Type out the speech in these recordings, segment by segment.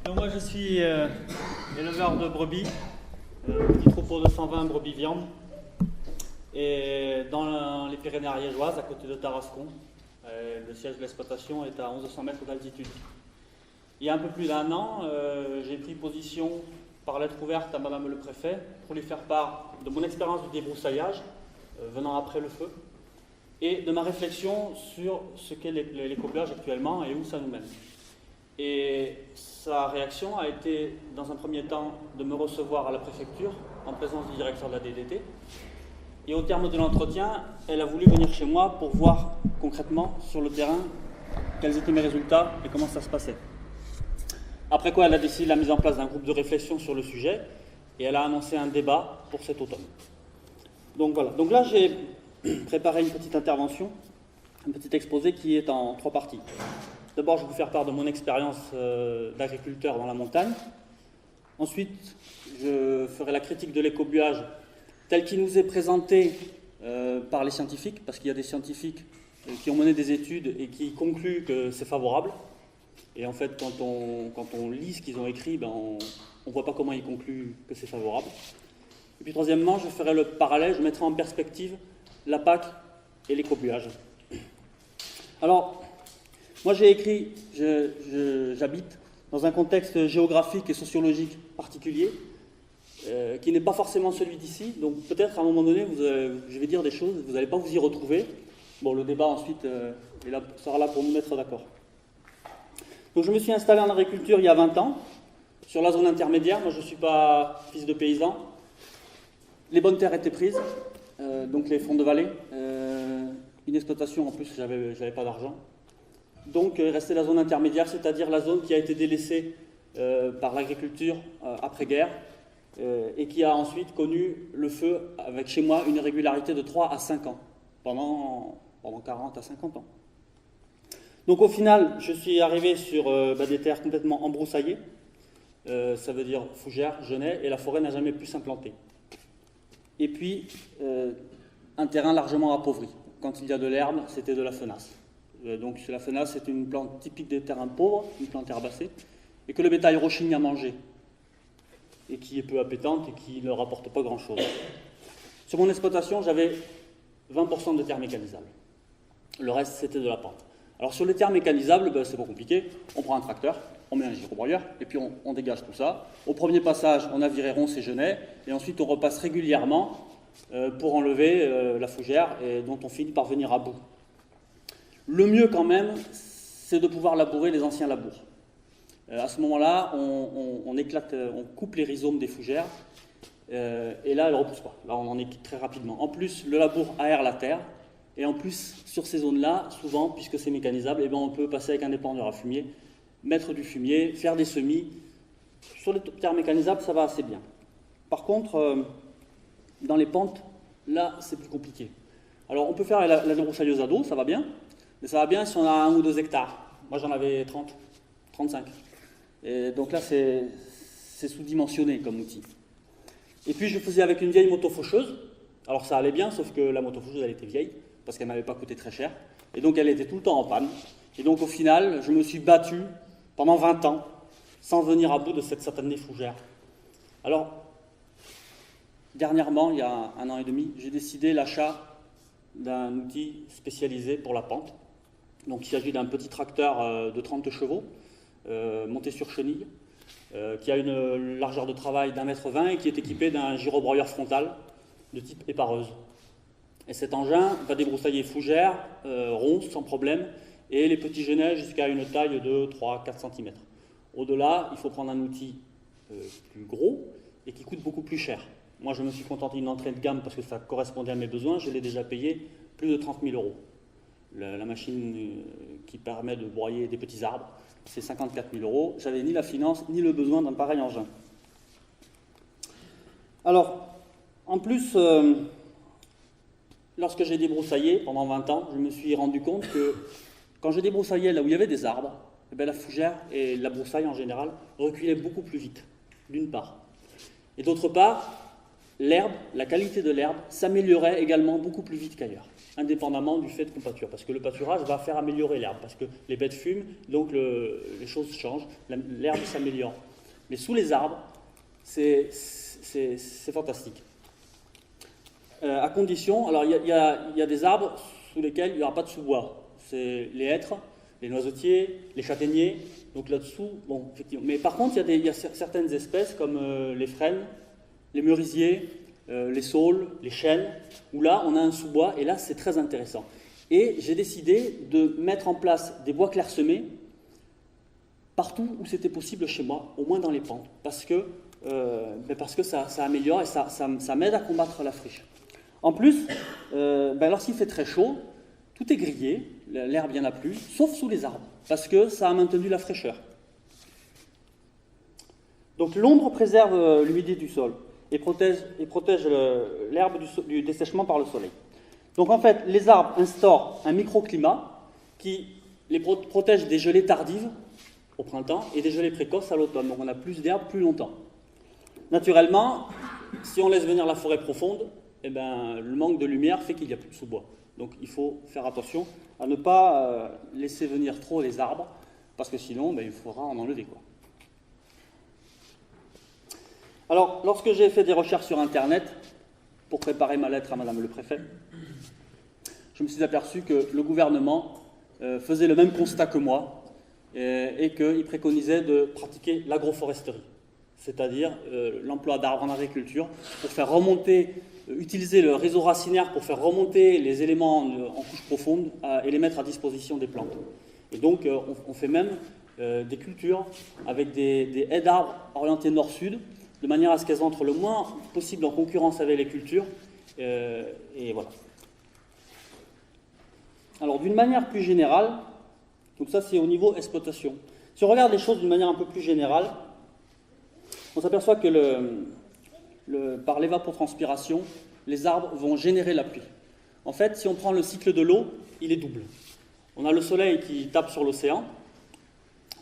Donc moi je suis éleveur de brebis, petit troupeau de 120 brebis viande, et dans les Pyrénées ariégeoises, à côté de Tarascon. Le siège de l'exploitation est à 1100 mètres d'altitude. Il y a un peu plus d'un an, j'ai pris position par lettre ouverte à Madame le Préfet pour lui faire part de mon expérience du débroussaillage, venant après le feu, et de ma réflexion sur ce qu'est l'écobuage actuellement et où ça nous mène. Et sa réaction a été, dans un premier temps, de me recevoir à la préfecture, en présence du directeur de la DDT. Et au terme de l'entretien, elle a voulu venir chez moi pour voir concrètement, sur le terrain, quels étaient mes résultats et comment ça se passait. Après quoi, elle a décidé la mise en place d'un groupe de réflexion sur le sujet, et elle a annoncé un débat pour cet automne. Donc voilà. Donc là, j'ai préparé une petite intervention, un petit exposé qui est en 3 parties. D'abord, je vais vous faire part de mon expérience d'agriculteur dans la montagne. Ensuite, je ferai la critique de l'écobuage tel qu'il nous est présenté par les scientifiques, parce qu'il y a des scientifiques qui ont mené des études et qui concluent que c'est favorable. Et en fait, quand on lit ce qu'ils ont écrit, on ne voit pas comment ils concluent que c'est favorable. Et puis troisièmement, je ferai le parallèle, je mettrai en perspective la PAC et l'écobuage. Alors, moi j'ai écrit, j'habite dans un contexte géographique et sociologique particulier, qui n'est pas forcément celui d'ici, donc peut-être à un moment donné, je vais dire des choses, vous n'allez pas vous y retrouver. Bon, le débat ensuite sera là pour nous mettre d'accord. Donc je me suis installé en agriculture il y a 20 ans, sur la zone intermédiaire. Moi je ne suis pas fils de paysan. Les bonnes terres étaient prises, donc les fonds de vallée. Une exploitation en plus, j'avais pas d'argent. Donc il restait la zone intermédiaire, c'est-à-dire la zone qui a été délaissée par l'agriculture après-guerre et qui a ensuite connu le feu avec chez moi une régularité de 3 à 5 ans, pendant 40 à 50 ans. Donc au final, je suis arrivé sur des terres complètement embroussaillées, ça veut dire fougères, genêts, et la forêt n'a jamais pu s'implanter. Et puis, un terrain largement appauvri. Quand il y a de l'herbe, c'était de la fenasse. Donc la fenasse, c'est une plante typique des terrains pauvres, une plante herbacée, et que le bétail rechigne à manger, et qui est peu appétante et qui ne rapporte pas grand-chose. Sur mon exploitation, j'avais 20% de terres mécanisables. Le reste, c'était de la pente. Alors sur les terres mécanisables, c'est pas compliqué. On prend un tracteur, on met un girobroyeur, et puis on dégage tout ça. Au premier passage, on a viré ronces et genêts, et ensuite on repasse régulièrement pour enlever la fougère, et dont on finit par venir à bout. Le mieux quand même, c'est de pouvoir labourer les anciens labours. À ce moment-là, on coupe les rhizomes des fougères, et là, elles ne repoussent pas. Là, on en est très rapidement. En plus, le labour aère la terre, et en plus, sur ces zones-là, souvent, puisque c'est mécanisable, on peut passer avec un épandeur à fumier, mettre du fumier, faire des semis. Sur les terres mécanisables, ça va assez bien. Par contre, dans les pentes, là, c'est plus compliqué. Alors, on peut faire la débroussailleuse à dos, ça va bien, mais ça va bien si on a 1 ou 2 hectares. Moi, j'en avais 30, 35. Et donc là, c'est sous-dimensionné comme outil. Et puis, je faisais avec une vieille moto-faucheuse. Alors, ça allait bien, sauf que la moto-faucheuse, elle était vieille, parce qu'elle ne m'avait pas coûté très cher. Et donc, elle était tout le temps en panne. Et donc, au final, je me suis battu pendant 20 ans, sans venir à bout de cette satanée fougère. Alors, dernièrement, il y a 1 an et demi, j'ai décidé l'achat d'un outil spécialisé pour la pente. Donc, il s'agit d'un petit tracteur de 30 chevaux, monté sur chenille, qui a une largeur de travail d'1,20 m et qui est équipé d'un girobroyeur frontal de type épareuse. Et cet engin va débroussailler fougères, ronces sans problème, et les petits genêts jusqu'à une taille de 3-4 cm. Au-delà, il faut prendre un outil plus gros et qui coûte beaucoup plus cher. Moi, je me suis contenté d'une entrée de gamme parce que ça correspondait à mes besoins. Je l'ai déjà payé plus de 30 000 €. La machine qui permet de broyer des petits arbres, c'est 54 000 €. J'avais ni la finance ni le besoin d'un pareil engin. Alors, en plus, lorsque j'ai débroussaillé pendant 20 ans, je me suis rendu compte que quand je débroussaillais là où il y avait des arbres, la fougère et la broussaille en général reculaient beaucoup plus vite, d'une part. Et d'autre part, l'herbe, la qualité de l'herbe s'améliorait également beaucoup plus vite qu'ailleurs. indépendamment du fait de qu'on pâture, parce que le pâturage va faire améliorer l'herbe, parce que les bêtes fument, donc les choses changent, l'herbe s'améliore. Mais sous les arbres, c'est fantastique. À condition, alors il y a des arbres sous lesquels il n'y aura pas de sous-bois. C'est les hêtres, les noisetiers, les châtaigniers, donc là-dessous, bon, effectivement. Mais par contre, il y a certaines espèces comme les frênes, les merisiers, les saules, les chênes, où là, on a un sous-bois, et là, c'est très intéressant. Et j'ai décidé de mettre en place des bois clairsemés partout où c'était possible chez moi, au moins dans les pentes, parce que ça améliore et ça m'aide à combattre la friche. En plus, lorsqu'il fait très chaud, tout est grillé, l'herbe il n'y en a plus, sauf sous les arbres, parce que ça a maintenu la fraîcheur. Donc l'ombre préserve l'humidité du sol et protège l'herbe du dessèchement par le soleil. Donc en fait, les arbres instaurent un microclimat qui les protège des gelées tardives au printemps et des gelées précoces à l'automne. Donc on a plus d'herbe plus longtemps. Naturellement, si on laisse venir la forêt profonde, le manque de lumière fait qu'il n'y a plus de sous-bois. Donc il faut faire attention à ne pas laisser venir trop les arbres, parce que sinon il faudra en enlever, quoi. Alors, lorsque j'ai fait des recherches sur Internet, pour préparer ma lettre à Madame le Préfet, je me suis aperçu que le gouvernement faisait le même constat que moi et qu'il préconisait de pratiquer l'agroforesterie, c'est-à-dire l'emploi d'arbres en agriculture pour faire remonter, utiliser le réseau racinaire pour faire remonter les éléments en couche profonde et les mettre à disposition des plantes. Et donc, on fait même des cultures avec des haies d'arbres orientées nord-sud, de manière à ce qu'elles entrent le moins possible en concurrence avec les cultures, et voilà. Alors, d'une manière plus générale, donc ça c'est au niveau exploitation. Si on regarde les choses d'une manière un peu plus générale, on s'aperçoit que par l'évapotranspiration, les arbres vont générer la pluie. En fait, si on prend le cycle de l'eau, il est double. On a le soleil qui tape sur l'océan,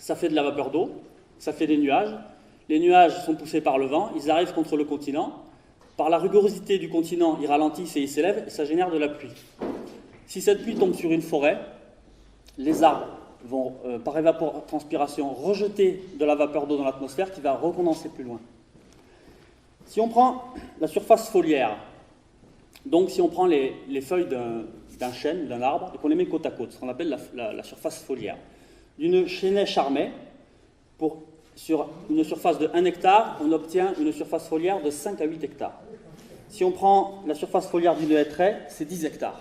ça fait de la vapeur d'eau, ça fait des nuages. Les nuages sont poussés par le vent, ils arrivent contre le continent. Par la rugosité du continent, ils ralentissent et ils s'élèvent, et ça génère de la pluie. Si cette pluie tombe sur une forêt, les arbres vont, par évapotranspiration, rejeter de la vapeur d'eau dans l'atmosphère qui va recondenser plus loin. Si on prend la surface foliaire, donc si on prend les feuilles d'un chêne, d'un arbre, et qu'on les met côte à côte, ce qu'on appelle la surface foliaire, d'une chênaie charmée, sur une surface de 1 hectare, on obtient une surface foliaire de 5 à 8 hectares. Si on prend la surface foliaire d'une hêtraie, c'est 10 hectares.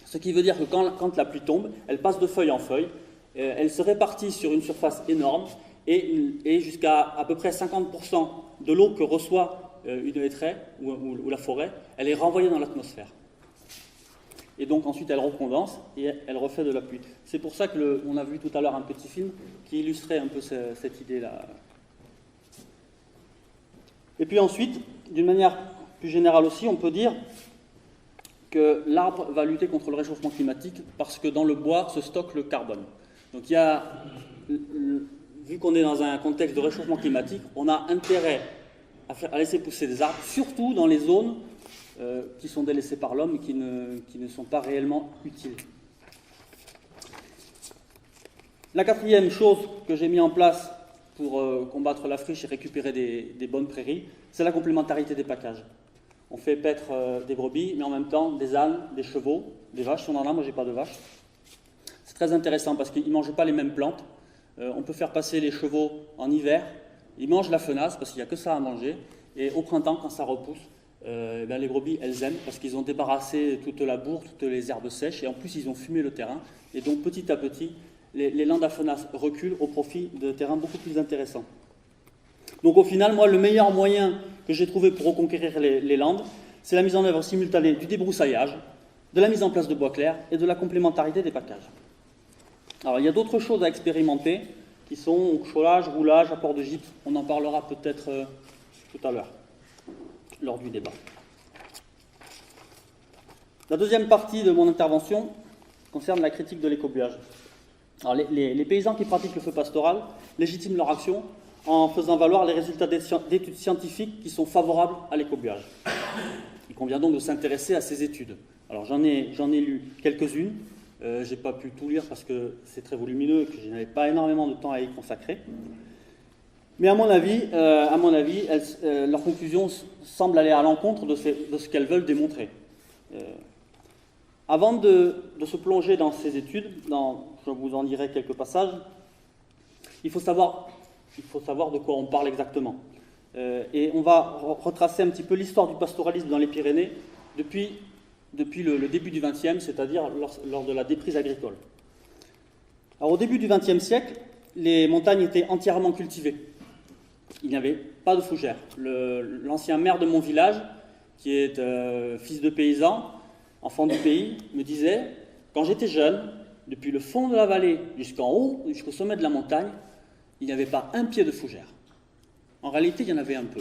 Ce qui veut dire que quand la pluie tombe, elle passe de feuille en feuille, elle se répartit sur une surface énorme, et jusqu'à à peu près 50% de l'eau que reçoit une hêtraie ou la forêt, elle est renvoyée dans l'atmosphère. Et donc ensuite elle recondense et elle refait de la pluie. C'est pour ça qu'on a vu tout à l'heure un petit film qui illustrait un peu cette idée-là. Et puis ensuite, d'une manière plus générale aussi, on peut dire que l'arbre va lutter contre le réchauffement climatique parce que dans le bois se stocke le carbone. Donc vu qu'on est dans un contexte de réchauffement climatique, on a intérêt à laisser pousser des arbres, surtout dans les zones qui sont délaissées par l'homme et qui ne sont pas réellement utiles. La quatrième chose que j'ai mis en place pour combattre la friche et récupérer des bonnes prairies, c'est la complémentarité des packages. On fait paître des brebis, mais en même temps des ânes, des chevaux, des vaches. Si on en a, moi j'ai pas de vaches. C'est très intéressant parce qu'ils ne mangent pas les mêmes plantes. On peut faire passer les chevaux en hiver, ils mangent la fenasse parce qu'il n'y a que ça à manger. Et au printemps, quand ça repousse, les brebis, elles aiment parce qu'ils ont débarrassé toute la bourre, toutes les herbes sèches, et en plus ils ont fumé le terrain. Et donc petit à petit, les landes à fenasse reculent au profit de terrains beaucoup plus intéressants. Donc au final, moi, le meilleur moyen que j'ai trouvé pour reconquérir les landes, c'est la mise en œuvre simultanée du débroussaillage, de la mise en place de bois clairs et de la complémentarité des packages. Alors il y a d'autres choses à expérimenter qui sont cholage, roulage, apport de gypse. On en parlera peut-être tout à l'heure, lors du débat. La deuxième partie de mon intervention concerne la critique de l'écobuage. Alors, les paysans qui pratiquent le feu pastoral légitiment leur action en faisant valoir les résultats d'études scientifiques qui sont favorables à l'écobuage. Il convient donc de s'intéresser à ces études. Alors j'en ai lu quelques-unes, je n'ai pas pu tout lire parce que c'est très volumineux et que je n'avais pas énormément de temps à y consacrer. Mais à mon avis, leurs conclusions semblent aller à l'encontre de ce qu'elles veulent démontrer. Avant de se plonger dans ces études, je vous en dirai quelques passages, il faut savoir de quoi on parle exactement. Et on va retracer un petit peu l'histoire du pastoralisme dans les Pyrénées depuis le début du XXe, c'est-à-dire lors de la déprise agricole. Alors, au début du XXe siècle, les montagnes étaient entièrement cultivées. Il n'y avait pas de fougères. L'ancien maire de mon village, qui est fils de paysan, enfant du pays, me disait « Quand j'étais jeune, depuis le fond de la vallée jusqu'en haut, jusqu'au sommet de la montagne, il n'y avait pas un pied de fougère. » En réalité, il y en avait un peu.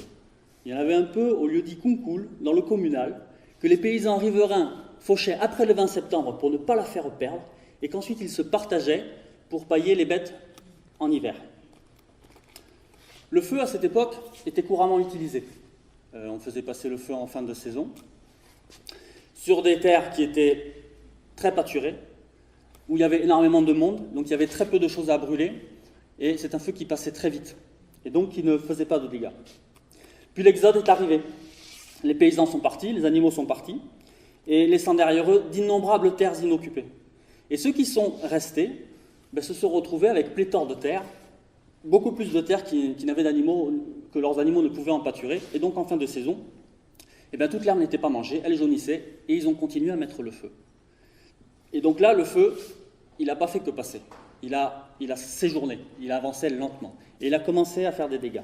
Il y en avait un peu au lieu-dit Concoul, dans le communal, que les paysans riverains fauchaient après le 20 septembre pour ne pas la faire perdre, et qu'ensuite ils se partageaient pour pailler les bêtes en hiver. Le feu, à cette époque, était couramment utilisé. On faisait passer le feu en fin de saison, sur des terres qui étaient très pâturées, où il y avait énormément de monde, donc il y avait très peu de choses à brûler, et c'est un feu qui passait très vite, et donc qui ne faisait pas de dégâts. Puis l'exode est arrivé. Les paysans sont partis, les animaux sont partis, et laissant derrière eux d'innombrables terres inoccupées. Et ceux qui sont restés se sont retrouvés avec pléthore de terres, beaucoup plus de terres qui n'avaient d'animaux, que leurs animaux ne pouvaient en pâturer, et donc en fin de saison, toute l'herbe n'était pas mangée, elle jaunissait, et ils ont continué à mettre le feu. Et donc là, le feu, il n'a pas fait que passer. Il a séjourné, il avançait lentement, et il a commencé à faire des dégâts.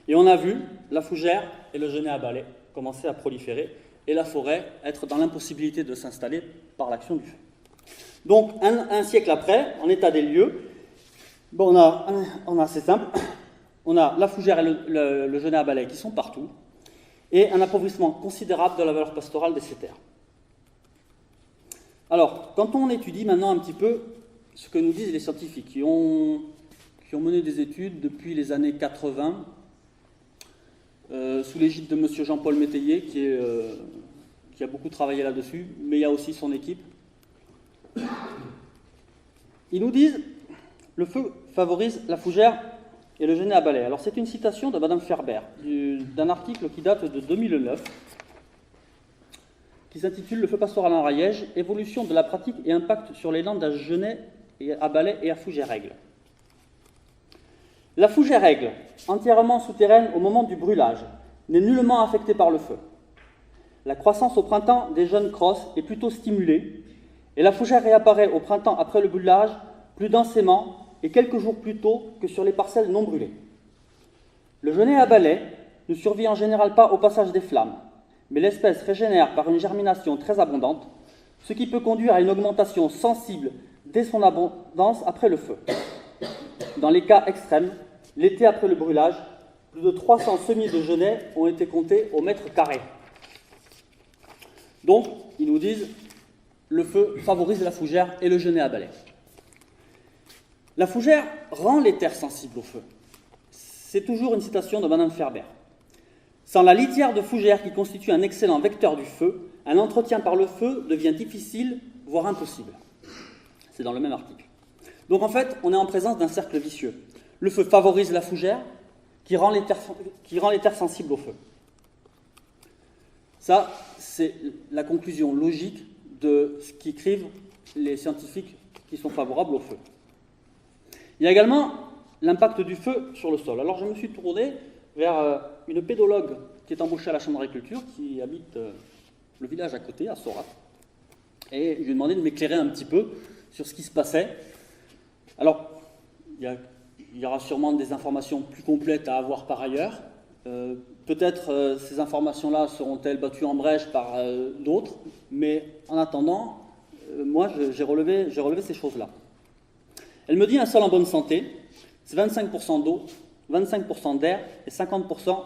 Et on a vu la fougère et le genêt à balai commencer à proliférer, et la forêt être dans l'impossibilité de s'installer par l'action du feu. Donc, un siècle après, en état des lieux, on a c'est simple, on a la fougère et le genêt à balai qui sont partout, et un appauvrissement considérable de la valeur pastorale de ces terres. Alors, quand on étudie maintenant un petit peu ce que nous disent les scientifiques qui ont mené des études depuis les années 80, sous l'égide de M. Jean-Paul Métayer, qui a beaucoup travaillé là-dessus, mais il y a aussi son équipe. Ils nous disent « Le feu favorise la fougère et le genêt à balai ». Alors c'est une citation de Mme Ferber, d'un article qui date de 2009, qui s'intitule « Le feu pastoral en Ariège, évolution de la pratique et impact sur les landes à genêt et à balai et à fougère aigle ». La fougère aigle, entièrement souterraine au moment du brûlage, n'est nullement affectée par le feu. La croissance au printemps des jeunes crosses est plutôt stimulée, et la fougère réapparaît au printemps après le brûlage plus densément et quelques jours plus tôt que sur les parcelles non brûlées. Le genêt à balai ne survit en général pas au passage des flammes, mais l'espèce régénère par une germination très abondante, ce qui peut conduire à une augmentation sensible dès son abondance après le feu. Dans les cas extrêmes, l'été après le brûlage, plus de 300 semis de genêt ont été comptés au mètre carré. Donc, ils nous disent, le feu favorise la fougère et le genêt à balai. La fougère rend les terres sensibles au feu. C'est toujours une citation de Mme Ferber. Sans la litière de fougère qui constitue un excellent vecteur du feu, un entretien par le feu devient difficile, voire impossible. C'est dans le même article. Donc en fait, on est en présence d'un cercle vicieux. Le feu favorise la fougère, qui rend les terres sensibles au feu. Ça, c'est la conclusion logique de ce qu'écrivent les scientifiques qui sont favorables au feu. Il y a également l'impact du feu sur le sol. Alors je me suis tourné vers une pédologue qui est embauchée à la Chambre d'agriculture, qui habite le village à côté, à Sorat, et je lui ai demandé de m'éclairer un petit peu sur ce qui se passait. Alors, il y aura sûrement des informations plus complètes à avoir par ailleurs. Peut-être ces informations-là seront-elles battues en brèche par d'autres, mais en attendant, moi j'ai relevé ces choses-là. Elle me dit un sol en bonne santé, c'est 25% d'eau, 25% d'air et 50%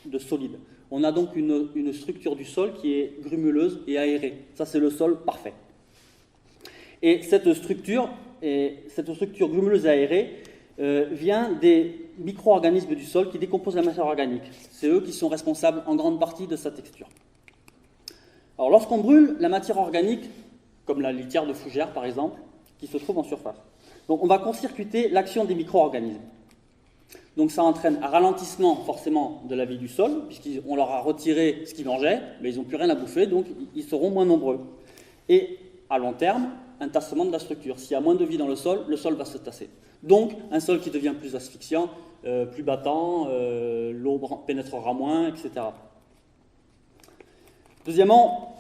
de solide. On a donc une structure du sol qui est grumeleuse et aérée. Ça, c'est le sol parfait. Et cette structure grumuleuse et aérée vient des micro-organismes du sol qui décomposent la matière organique. C'est eux qui sont responsables en grande partie de sa texture. Alors lorsqu'on brûle la matière organique, comme la litière de fougère par exemple, qui se trouve en surface, donc on va court-circuiter l'action des micro-organismes. Donc ça entraîne un ralentissement forcément de la vie du sol, puisqu'on leur a retiré ce qu'ils mangeaient, mais ils n'ont plus rien à bouffer, donc ils seront moins nombreux. Et à long terme, un tassement de la structure. S'il y a moins de vie dans le sol va se tasser. Donc un sol qui devient plus asphyxiant, plus battant, l'eau pénétrera moins, etc. Deuxièmement,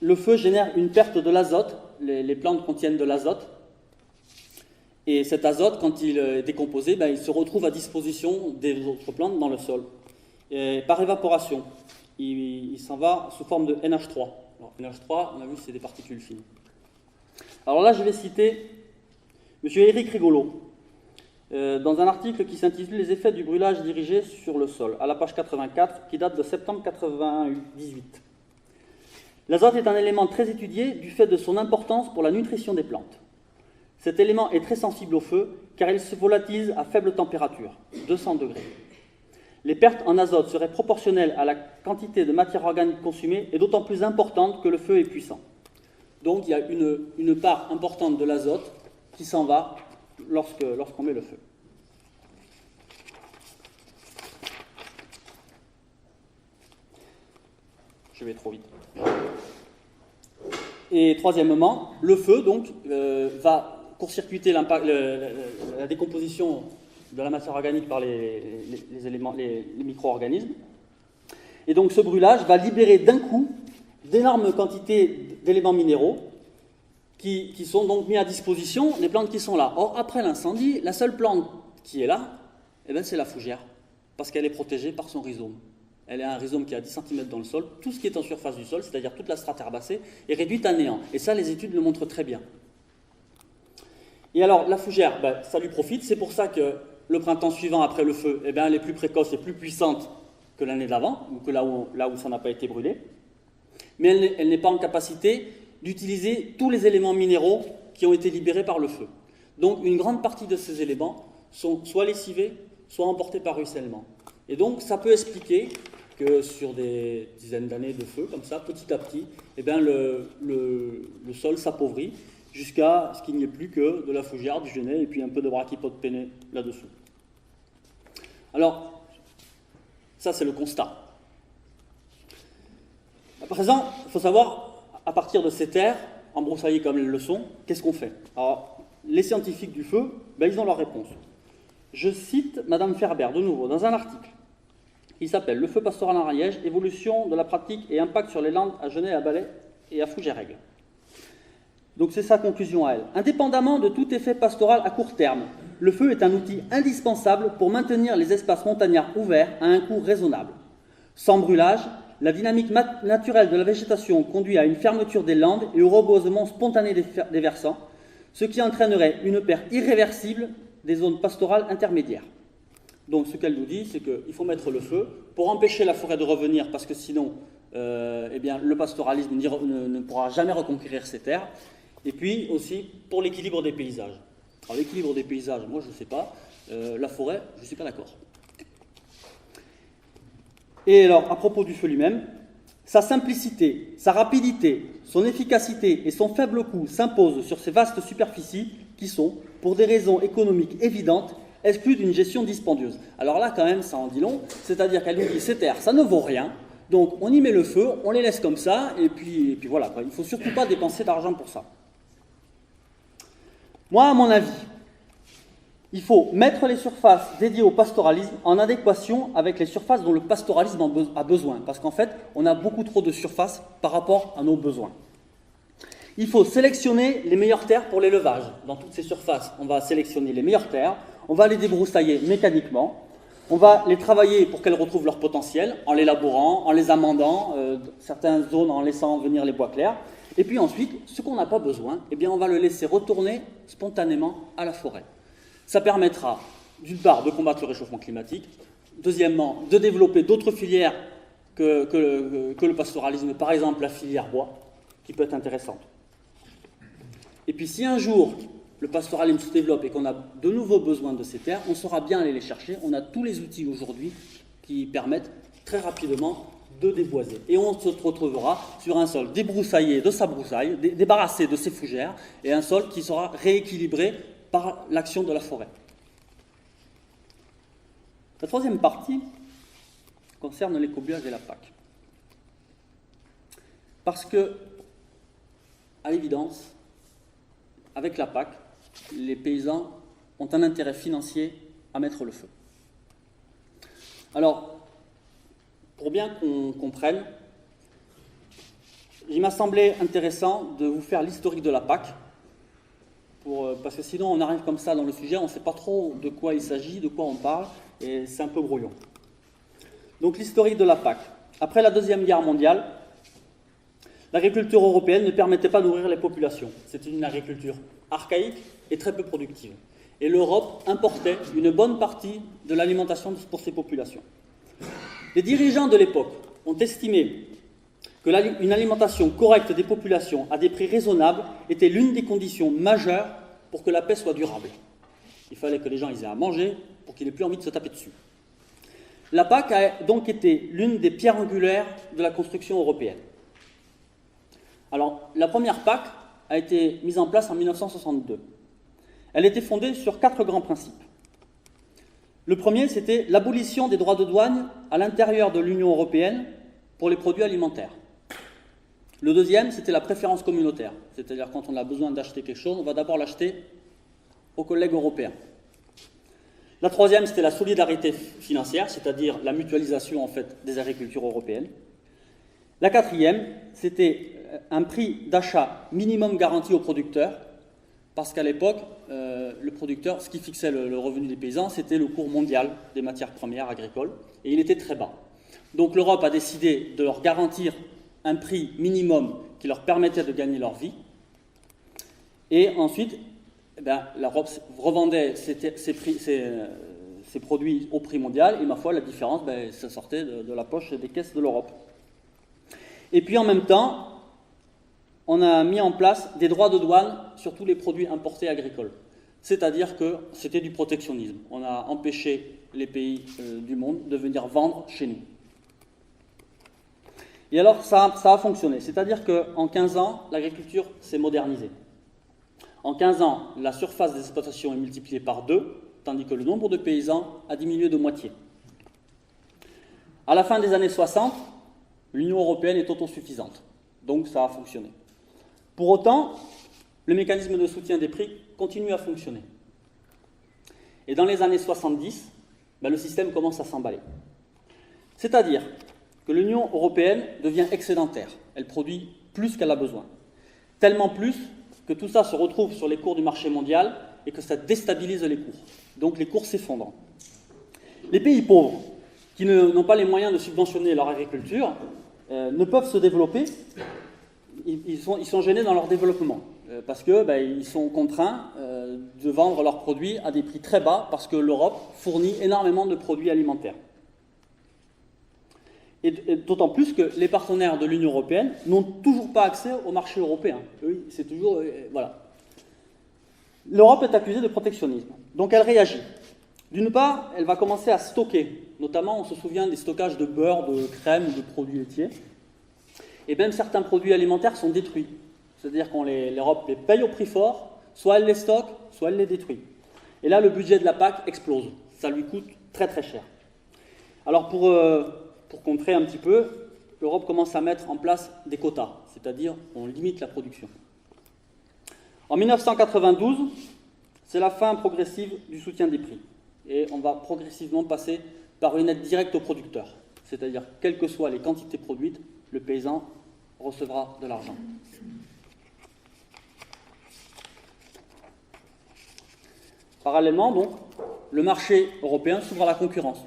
le feu génère une perte de l'azote. Les plantes contiennent de l'azote. Et cet azote, quand il est décomposé, il se retrouve à disposition des autres plantes dans le sol. Et par évaporation, il s'en va sous forme de NH3. Alors, NH3, on a vu, c'est des particules fines. Alors là, je vais citer M. Éric Rigolo, dans un article qui s'intitule « Les effets du brûlage dirigé sur le sol », à la page 84, qui date de septembre 1998. L'azote est un élément très étudié du fait de son importance pour la nutrition des plantes. Cet élément est très sensible au feu car il se volatilise à faible température, 200 degrés. Les pertes en azote seraient proportionnelles à la quantité de matière organique consumée et d'autant plus importante que le feu est puissant. Donc il y a une part importante de l'azote qui s'en va lorsqu'on met le feu. Je vais trop vite. Et troisièmement, le feu donc, va court-circuiter la décomposition de la matière organique par les micro-organismes. Et donc ce brûlage va libérer d'un coup d'énormes quantités d'éléments minéraux qui sont donc mis à disposition des plantes qui sont là. Or, après l'incendie, la seule plante qui est là, c'est la fougère, parce qu'elle est protégée par son rhizome. Elle a un rhizome qui est à 10 cm dans le sol. Tout ce qui est en surface du sol, c'est-à-dire toute la strate herbacée, est réduite à néant. Et ça, les études le montrent très bien. Et alors, la fougère, ça lui profite. C'est pour ça que le printemps suivant, après le feu, elle est plus précoce et plus puissante que l'année d'avant, ou que là où ça n'a pas été brûlé. Mais elle n'est pas en capacité d'utiliser tous les éléments minéraux qui ont été libérés par le feu. Donc, une grande partie de ces éléments sont soit lessivés, soit emportés par ruissellement. Et donc, ça peut expliquer que sur des dizaines d'années de feu, comme ça, petit à petit, le sol s'appauvrit jusqu'à ce qu'il n'y ait plus que de la fougère, du genêt et puis un peu de brachypode penné là-dessous. Alors, ça c'est le constat. À présent, il faut savoir, à partir de ces terres, embroussaillées comme elles le sont, qu'est-ce qu'on fait? Alors, les scientifiques du feu, ils ont leur réponse. Je cite Madame Ferber, de nouveau, dans un article. Il s'appelle « Le feu pastoral en Ariège, évolution de la pratique et impact sur les landes à Genêt, à Balais et à Fougères-Règle ». Donc c'est sa conclusion à elle. Indépendamment de tout effet pastoral à court terme, le feu est un outil indispensable pour maintenir les espaces montagnards ouverts à un coût raisonnable. Sans brûlage, la dynamique naturelle de la végétation conduit à une fermeture des landes et au reboisement spontané des versants, ce qui entraînerait une perte irréversible des zones pastorales intermédiaires. Donc ce qu'elle nous dit, c'est qu'il faut mettre le feu pour empêcher la forêt de revenir, parce que sinon le pastoralisme ne pourra jamais reconquérir ces terres, et puis aussi pour l'équilibre des paysages. Alors l'équilibre des paysages, moi je ne sais pas, la forêt, je ne suis pas d'accord. Et alors, à propos du feu lui-même, sa simplicité, sa rapidité, son efficacité et son faible coût s'imposent sur ces vastes superficies qui sont, pour des raisons économiques évidentes, exclues d'une gestion dispendieuse. Alors là, quand même, ça en dit long, c'est-à-dire qu'elle nous dit ces terres, ça ne vaut rien, donc on y met le feu, on les laisse comme ça, et puis voilà, quoi. Il ne faut surtout pas dépenser d'argent pour ça. Moi, à mon avis, il faut mettre les surfaces dédiées au pastoralisme en adéquation avec les surfaces dont le pastoralisme a besoin, parce qu'en fait, on a beaucoup trop de surface par rapport à nos besoins. Il faut sélectionner les meilleures terres pour l'élevage. Dans toutes ces surfaces, on va sélectionner les meilleures terres, on va les débroussailler mécaniquement, on va les travailler pour qu'elles retrouvent leur potentiel, en les labourant, en les amendant, certaines zones en laissant venir les bois clairs. Et puis ensuite, ce qu'on n'a pas besoin, on va le laisser retourner spontanément à la forêt. Ça permettra, d'une part, de combattre le réchauffement climatique, deuxièmement, de développer d'autres filières que le pastoralisme, par exemple la filière bois, qui peut être intéressante. Et puis si un jour le pastoralisme se développe et qu'on a de nouveaux besoins de ces terres, on saura bien aller les chercher. On a tous les outils aujourd'hui qui permettent très rapidement de déboiser. Et on se retrouvera sur un sol débroussaillé de sa broussaille, débarrassé de ses fougères, et un sol qui sera rééquilibré par l'action de la forêt. La troisième partie concerne l'écobuage et la PAC. Parce que, à l'évidence, avec la PAC, les paysans ont un intérêt financier à mettre le feu. Alors, pour bien qu'on comprenne, il m'a semblé intéressant de vous faire l'historique de la PAC, parce que sinon on arrive comme ça dans le sujet, on ne sait pas trop de quoi il s'agit, de quoi on parle, et c'est un peu brouillon. Donc l'historique de la PAC. Après la Deuxième Guerre mondiale, l'agriculture européenne ne permettait pas de nourrir les populations. C'était une agriculture archaïque et très peu productive. Et l'Europe importait une bonne partie de l'alimentation pour ces populations. Les dirigeants de l'époque ont estimé qu'une alimentation correcte des populations à des prix raisonnables était l'une des conditions majeures pour que la paix soit durable. Il fallait que les gens aient à manger pour qu'ils n'aient plus envie de se taper dessus. La PAC a donc été l'une des pierres angulaires de la construction européenne. Alors, la première PAC a été mise en place en 1962. Elle était fondée sur 4 grands principes. Le premier, c'était l'abolition des droits de douane à l'intérieur de l'Union européenne pour les produits alimentaires. Le deuxième, c'était la préférence communautaire, c'est-à-dire quand on a besoin d'acheter quelque chose, on va d'abord l'acheter aux collègues européens. La troisième, c'était la solidarité financière, c'est-à-dire la mutualisation en fait, des agricultures européennes. La quatrième, c'était un prix d'achat minimum garanti aux producteurs, parce qu'à l'époque, le producteur, ce qui fixait le revenu des paysans, c'était le cours mondial des matières premières agricoles, et il était très bas. Donc l'Europe a décidé de leur garantir un prix minimum qui leur permettait de gagner leur vie, et ensuite, l'Europe revendait ses produits au prix mondial, et ma foi, la différence, ça sortait de la poche des caisses de l'Europe. Et puis en même temps, on a mis en place des droits de douane sur tous les produits importés agricoles. C'est-à-dire que c'était du protectionnisme. On a empêché les pays du monde de venir vendre chez nous. Et alors, ça a fonctionné. C'est-à-dire qu'en 15 ans, l'agriculture s'est modernisée. En 15 ans, la surface des exploitations est multipliée par 2, tandis que le nombre de paysans a diminué de moitié. À la fin des années 60, l'Union européenne est autosuffisante. Donc ça a fonctionné. Pour autant, le mécanisme de soutien des prix continue à fonctionner. Et dans les années 70, le système commence à s'emballer. C'est-à-dire que l'Union européenne devient excédentaire. Elle produit plus qu'elle a besoin. Tellement plus que tout ça se retrouve sur les cours du marché mondial et que ça déstabilise les cours. Donc les cours s'effondrent. Les pays pauvres, qui n'ont pas les moyens de subventionner leur agriculture, ne peuvent se développer. Ils sont gênés dans leur développement parce qu'ils sont contraints de vendre leurs produits à des prix très bas parce que l'Europe fournit énormément de produits alimentaires. Et d'autant plus que les partenaires de l'Union européenne n'ont toujours pas accès au marché européen. Eux, c'est toujours... voilà. L'Europe est accusée de protectionnisme. Donc elle réagit. D'une part, elle va commencer à stocker. Notamment, on se souvient des stockages de beurre, de crème, de produits laitiers. Et même certains produits alimentaires sont détruits. C'est-à-dire que l'Europe les paye au prix fort, soit elle les stocke, soit elle les détruit. Et là, le budget de la PAC explose. Ça lui coûte très très cher. Alors pour contrer un petit peu, l'Europe commence à mettre en place des quotas, c'est-à-dire on limite la production. En 1992, c'est la fin progressive du soutien des prix. Et on va progressivement passer par une aide directe aux producteurs. C'est-à-dire, quelles que soient les quantités produites, le paysan recevra de l'argent. Parallèlement, donc, le marché européen s'ouvre à la concurrence.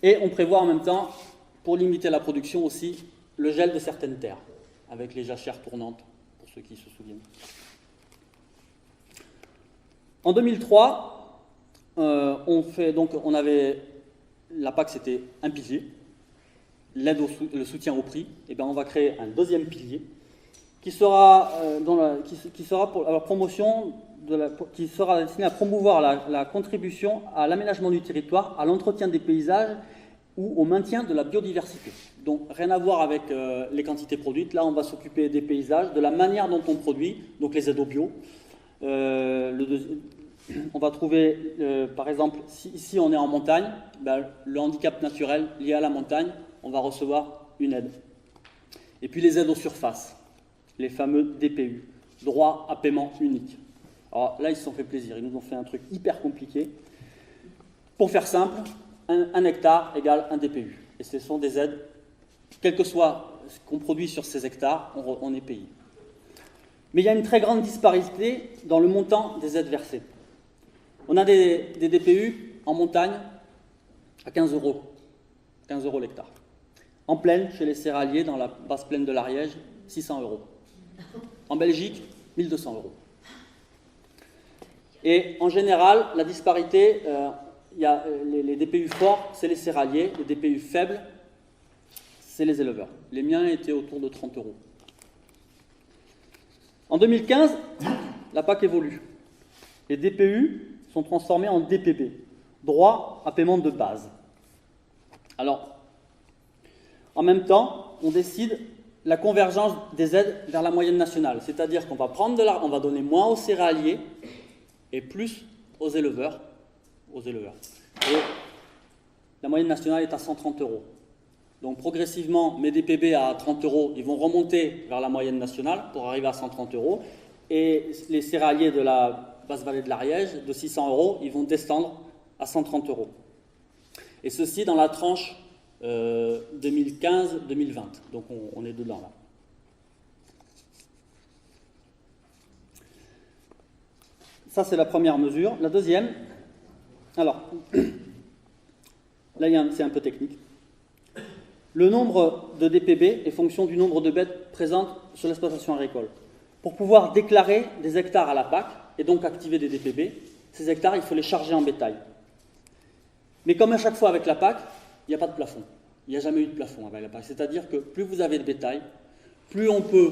Et on prévoit en même temps, pour limiter la production aussi, le gel de certaines terres, avec les jachères tournantes, pour ceux qui se souviennent. En 2003, on avait la PAC, c'était un pilier, le soutien au prix. Et bien on va créer un deuxième pilier qui sera pour la promotion qui sera destiné à promouvoir la contribution à l'aménagement du territoire, à l'entretien des paysages ou au maintien de la biodiversité. Donc rien à voir avec les quantités produites. Là, on va s'occuper des paysages, de la manière dont on produit, donc les aides au bio. On va trouver, par exemple, si ici on est en montagne, ben, le handicap naturel lié à la montagne, on va recevoir une aide. Et puis les aides aux surfaces, les fameux DPU, droit à paiement unique. Alors là, ils se sont fait plaisir, ils nous ont fait un truc hyper compliqué. Pour faire simple, un hectare égale un DPU. Et ce sont des aides, quel que soit ce qu'on produit sur ces hectares, on est payé. Mais il y a une très grande disparité dans le montant des aides versées. On a des DPU en montagne à 15 €, 15 € l'hectare. En plaine, chez les céréaliers, dans la basse plaine de l'Ariège, 600 €. En Belgique, 1 200 €. Et en général, la disparité, il y a les DPU forts, c'est les céréaliers, les DPU faibles, c'est les éleveurs. Les miens étaient autour de 30 €. En 2015, la PAC évolue. Les DPU sont transformés en DPB, droit à paiement de base. Alors, en même temps, on décide la convergence des aides vers la moyenne nationale, c'est-à-dire qu'on va on va donner moins aux céréaliers et plus aux éleveurs. Et la moyenne nationale est à 130 €. Donc progressivement, mes DPB à 30 €, ils vont remonter vers la moyenne nationale pour arriver à 130 €. Et les céréaliers de la basse vallée de l'Ariège, de 600 €, ils vont descendre à 130 €. Et ceci dans la tranche 2015-2020. Donc on est dedans là. Ça, c'est la première mesure. La deuxième, alors, là, c'est un peu technique. Le nombre de DPB est fonction du nombre de bêtes présentes sur l'exploitation agricole. Pour pouvoir déclarer des hectares à la PAC et donc activer des DPB, ces hectares, il faut les charger en bétail. Mais comme à chaque fois avec la PAC, il n'y a pas de plafond. Il n'y a jamais eu de plafond avec la PAC. C'est-à-dire que plus vous avez de bétail, plus on peut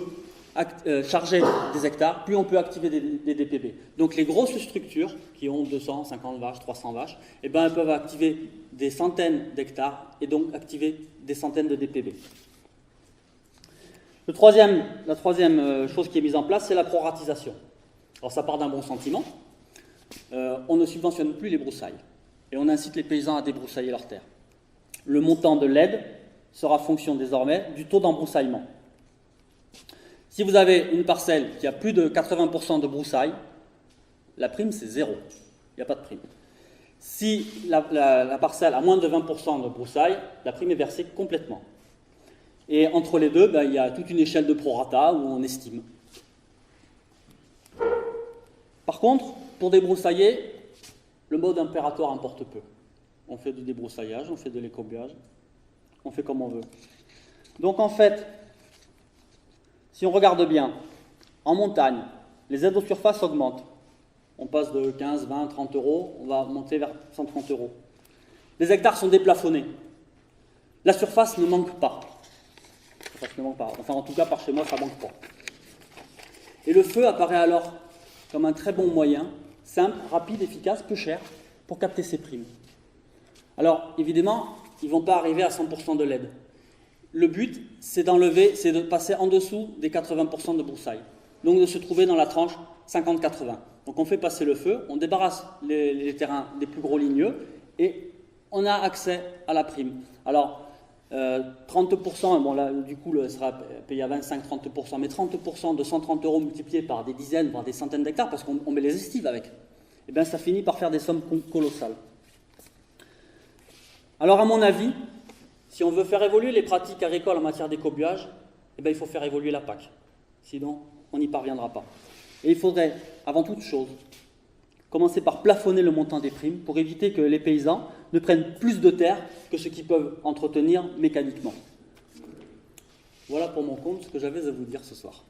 charger des hectares, plus on peut activer des DPB. Donc les grosses structures qui ont 250 vaches, 300 vaches, eh ben, elles peuvent activer des centaines d'hectares et donc activer des centaines de DPB. La troisième chose qui est mise en place, c'est la proratisation. Alors ça part d'un bon sentiment. On ne subventionne plus les broussailles et on incite les paysans à débroussailler leurs terres. Le montant de l'aide sera fonction désormais du taux d'embroussaillement. Si vous avez une parcelle qui a plus de 80% de broussailles, la prime c'est 0. Il n'y a pas de prime. Si la parcelle a moins de 20% de broussailles, la prime est versée complètement. Et entre les deux, il y a toute une échelle de prorata où on estime. Par contre, pour débroussailler, le mode impératoire importe peu. On fait du débroussaillage, on fait de l'écobiage, on fait comme on veut. Donc en fait, si on regarde bien, en montagne, les aides aux surfaces augmentent. On passe de 15, 20, 30 €, on va monter vers 130 €. Les hectares sont déplafonnés. La surface ne manque pas. Enfin, en tout cas, par chez moi, ça ne manque pas. Et le feu apparaît alors comme un très bon moyen, simple, rapide, efficace, peu cher, pour capter ces primes. Alors, évidemment, ils ne vont pas arriver à 100% de l'aide. Le but, c'est de passer en dessous des 80% de broussailles. Donc de se trouver dans la tranche 50-80. Donc on fait passer le feu, on débarrasse les terrains des plus gros ligneux et on a accès à la prime. Alors, 30%, bon là, du coup, elle sera payée à 25-30%, mais 30% de 130 € multipliés par des dizaines, voire des centaines d'hectares, parce qu'on met les estives avec, et bien ça finit par faire des sommes colossales. Alors, à mon avis, si on veut faire évoluer les pratiques agricoles en matière d'écobuage, eh bien, il faut faire évoluer la PAC. Sinon, on n'y parviendra pas. Et il faudrait, avant toute chose, commencer par plafonner le montant des primes pour éviter que les paysans ne prennent plus de terre que ce qu'ils peuvent entretenir mécaniquement. Voilà pour mon compte ce que j'avais à vous dire ce soir.